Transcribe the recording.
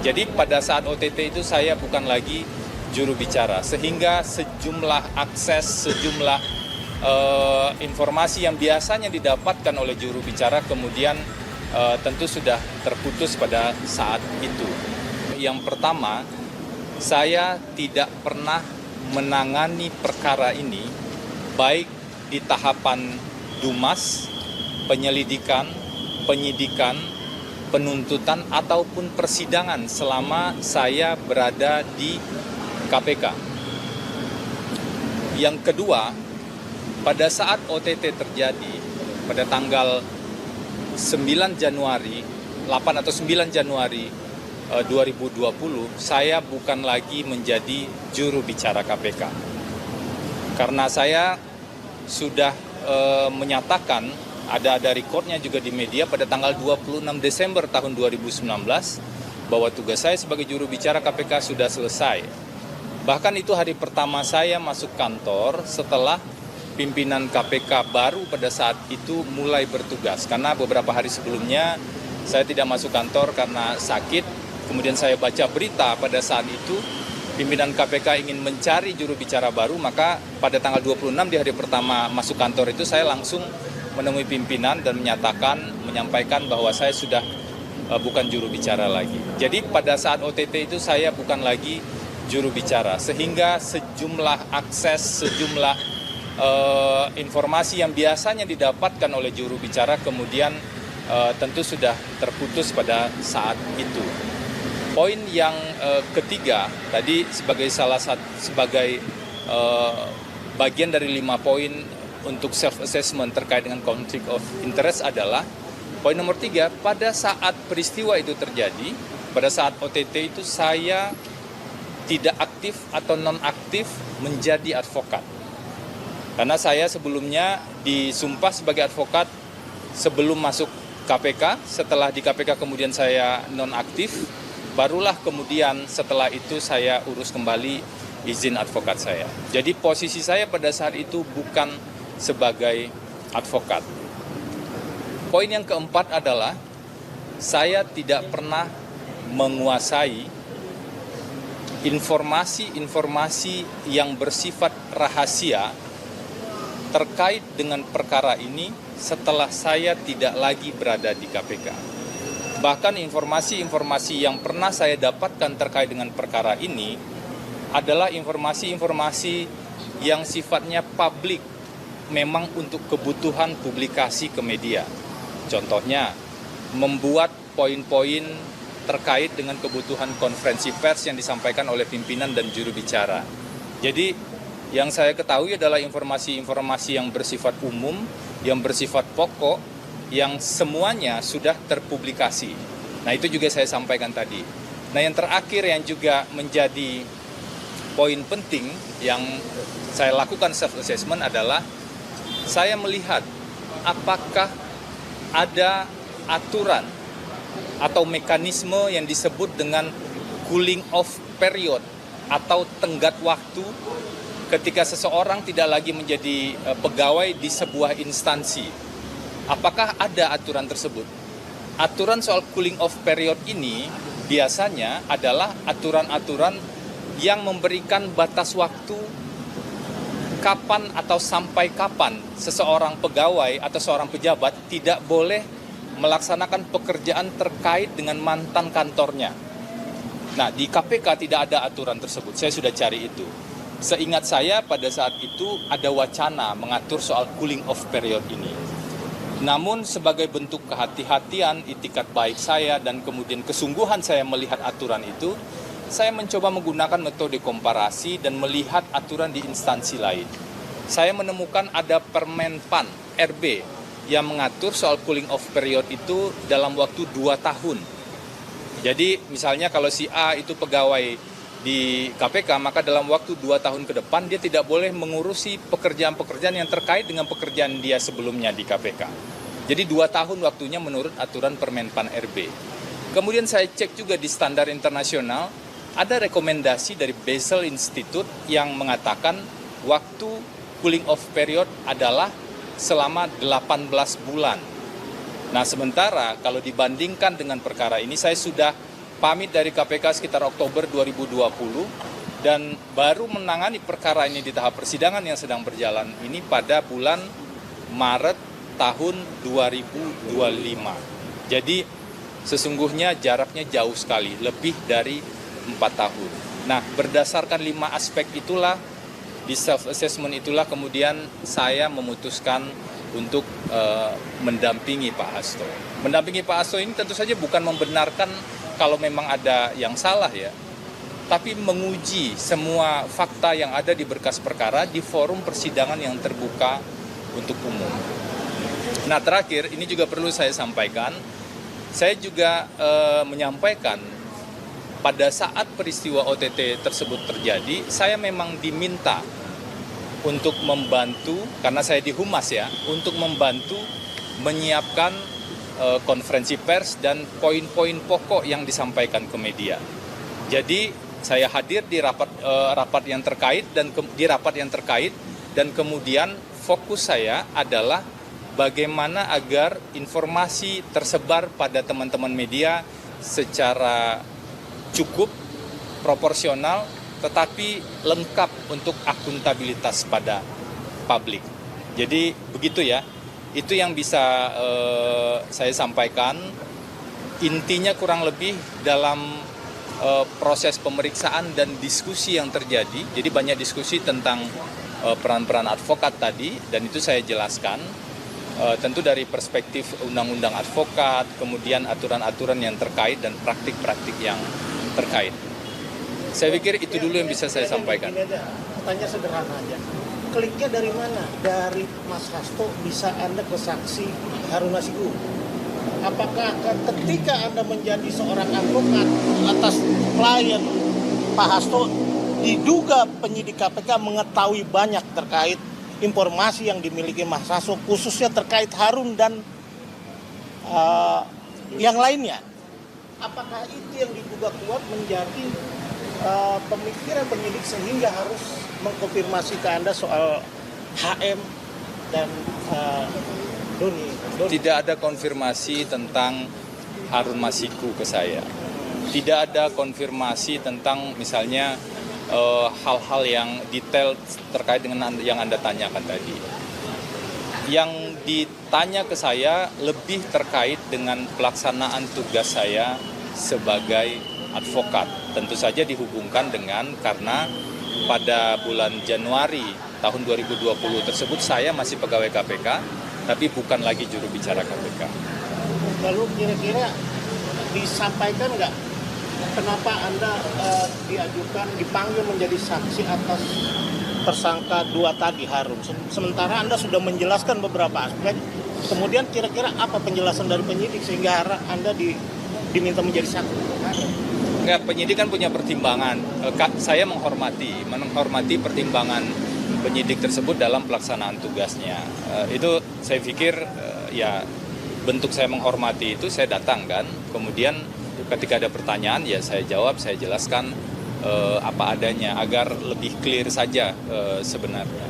Jadi pada saat OTT itu saya bukan lagi juru bicara, sehingga sejumlah akses, sejumlah informasi yang biasanya didapatkan oleh juru bicara kemudian tentu sudah terputus pada saat itu. Yang pertama, saya tidak pernah menangani perkara ini baik di tahapan Dumas, penyelidikan, penyidikan, penuntutan ataupun persidangan selama saya berada di KPK. Yang kedua, pada saat OTT terjadi pada tanggal 9 Januari, 8 atau 9 Januari 2020, saya bukan lagi menjadi juru bicara KPK. Karena saya sudah menyatakan, ada rekodnya juga di media pada tanggal 26 Desember tahun 2019, bahwa tugas saya sebagai juru bicara KPK sudah selesai. Bahkan itu hari pertama saya masuk kantor setelah pimpinan KPK baru pada saat itu mulai bertugas. Karena beberapa hari sebelumnya saya tidak masuk kantor karena sakit. Kemudian saya baca berita pada saat itu pimpinan KPK ingin mencari juru bicara baru, maka pada tanggal 26 di hari pertama masuk kantor itu saya langsung menemui pimpinan dan menyampaikan bahwa saya sudah bukan juru bicara lagi. Jadi pada saat OTT itu saya bukan lagi juru bicara, sehingga sejumlah akses, sejumlah informasi yang biasanya didapatkan oleh juru bicara kemudian tentu sudah terputus pada saat itu. Poin yang ketiga tadi sebagai bagian dari 5 poin untuk self-assessment terkait dengan conflict of interest adalah poin nomor 3, pada saat peristiwa itu terjadi, pada saat OTT itu saya tidak aktif atau non-aktif menjadi advokat. Karena saya sebelumnya disumpah sebagai advokat sebelum masuk KPK, setelah di KPK kemudian saya non-aktif, barulah kemudian setelah itu saya urus kembali izin advokat saya. Jadi posisi saya pada saat itu bukan sebagai advokat. Poin yang keempat adalah saya tidak pernah menguasai informasi-informasi yang bersifat rahasia terkait dengan perkara ini setelah saya tidak lagi berada di KPK. Bahkan informasi-informasi yang pernah saya dapatkan terkait dengan perkara ini adalah informasi-informasi yang sifatnya publik, memang untuk kebutuhan publikasi ke media. Contohnya, membuat poin-poin terkait dengan kebutuhan konferensi pers yang disampaikan oleh pimpinan dan juru bicara. Jadi, yang saya ketahui adalah informasi-informasi yang bersifat umum, yang bersifat pokok, yang semuanya sudah terpublikasi. Nah, itu juga saya sampaikan tadi. Nah, yang terakhir yang juga menjadi poin penting yang saya lakukan self-assessment adalah saya melihat apakah ada aturan atau mekanisme yang disebut dengan cooling off period atau tenggat waktu ketika seseorang tidak lagi menjadi pegawai di sebuah instansi. Apakah ada aturan tersebut? Aturan soal cooling off period ini biasanya adalah aturan-aturan yang memberikan batas waktu kapan atau sampai kapan seseorang pegawai atau seorang pejabat tidak boleh melaksanakan pekerjaan terkait dengan mantan kantornya. Nah, di KPK tidak ada aturan tersebut. Saya sudah cari itu. Seingat saya pada saat itu ada wacana mengatur soal cooling off period ini. Namun sebagai bentuk kehati-hatian, itikat baik saya dan kemudian kesungguhan saya melihat aturan itu, saya mencoba menggunakan metode komparasi dan melihat aturan di instansi lain. Saya menemukan ada Permen PAN RB yang mengatur soal cooling off period itu dalam waktu 2 tahun. Jadi misalnya kalau si A itu pegawai di KPK, maka dalam waktu 2 tahun ke depan dia tidak boleh mengurusi pekerjaan-pekerjaan yang terkait dengan pekerjaan dia sebelumnya di KPK. Jadi 2 tahun waktunya menurut aturan Permen PAN RB. Kemudian saya cek juga di standar internasional, ada rekomendasi dari Basel Institute yang mengatakan waktu cooling off period adalah selama 18 bulan. Nah, sementara kalau dibandingkan dengan perkara ini, saya sudah pamit dari KPK sekitar Oktober 2020 dan baru menangani perkara ini di tahap persidangan yang sedang berjalan ini pada bulan Maret tahun 2025. Jadi sesungguhnya jaraknya jauh sekali, lebih dari 4 tahun. Nah, berdasarkan 5 aspek itulah, di self-assessment itulah kemudian saya memutuskan untuk mendampingi Pak Hasto. Mendampingi Pak Hasto ini tentu saja bukan membenarkan kalau memang ada yang salah ya, tapi menguji semua fakta yang ada di berkas perkara di forum persidangan yang terbuka untuk umum. Nah, terakhir ini juga perlu saya sampaikan, saya juga menyampaikan pada saat peristiwa OTT tersebut terjadi, saya memang diminta untuk membantu, karena saya di Humas ya, untuk membantu menyiapkan konferensi pers dan poin-poin pokok yang disampaikan ke media. Jadi saya hadir di rapat yang terkait dan kemudian fokus saya adalah bagaimana agar informasi tersebar pada teman-teman media secara cukup, proporsional, tetapi lengkap untuk akuntabilitas pada publik. Jadi begitu ya, itu yang bisa saya sampaikan. Intinya kurang lebih dalam proses pemeriksaan dan diskusi yang terjadi. Jadi banyak diskusi tentang peran-peran advokat tadi, dan itu saya jelaskan. Tentu dari perspektif undang-undang advokat, kemudian aturan-aturan yang terkait dan praktik-praktik yang terkait. Saya pikir itu dulu yang bisa saya sampaikan. Tanya sederhana aja. Kliknya dari mana? Dari Mas Hasto bisa Anda ke saksi Harun Masiku? Apakah ketika Anda menjadi seorang advokat atas klien Pak Hasto, diduga penyidik KPK mengetahui banyak terkait informasi yang dimiliki Mas Hasto, khususnya terkait Harun dan yang lainnya? Apakah itu yang diduga kuat menjadi pemikiran penyidik sehingga harus mengkonfirmasi ke Anda soal HM dan Doni? Tidak ada konfirmasi tentang Harun Masiku ke saya. Tidak ada konfirmasi tentang misalnya hal-hal yang detail terkait dengan yang Anda tanyakan tadi. Yang ditanya ke saya lebih terkait dengan pelaksanaan tugas saya sebagai advokat. Tentu saja dihubungkan dengan karena pada bulan Januari tahun 2020 tersebut saya masih pegawai KPK, tapi bukan lagi juru bicara KPK. Lalu kira-kira disampaikan nggak kenapa Anda dipanggil menjadi saksi atas tersangka 2 tadi Harun? Sementara Anda sudah menjelaskan beberapa aspek, kemudian kira-kira apa penjelasan dari penyidik sehingga Anda diminta menjadi saksi? Enggak, penyidik kan punya pertimbangan. Saya menghormati pertimbangan penyidik tersebut dalam pelaksanaan tugasnya. Itu saya pikir ya bentuk saya menghormati itu, saya datang kan. Kemudian ketika ada pertanyaan ya saya jawab, saya jelaskan apa adanya agar lebih clear saja sebenarnya.